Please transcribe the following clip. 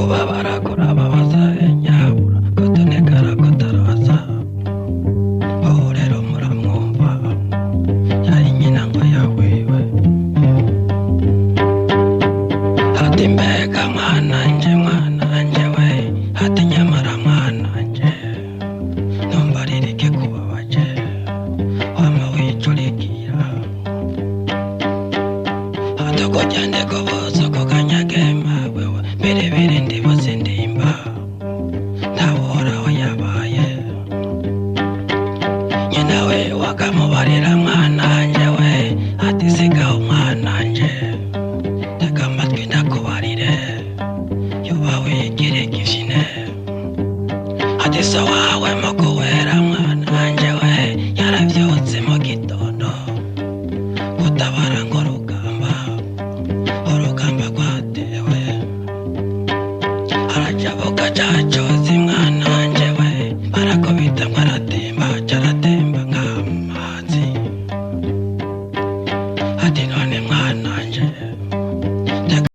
kubabara kurababaza nyabura kotonekara kotaraza aho rero muramwumva yari nyina ngo yawiwe hati mbega mwananje we hati nyamara mwananje numbaririke kubabaje wama wicurikira hatokojyande kobozo kokanyagema wewe birebire ndibuze ndimba ntaworaho yabaye nyina we wakamubarira mwananje we ati sigaho mwananje tega amatwi ndakubarire yuba wigire kishine ati so wawe mukuwera mwananje we yaravyutse mu gitondo gutabara ngo urugamba rwatewe arajabuka cacozi mwananje we barakubita mwaratemba caratemba nk'amazi ati none mwana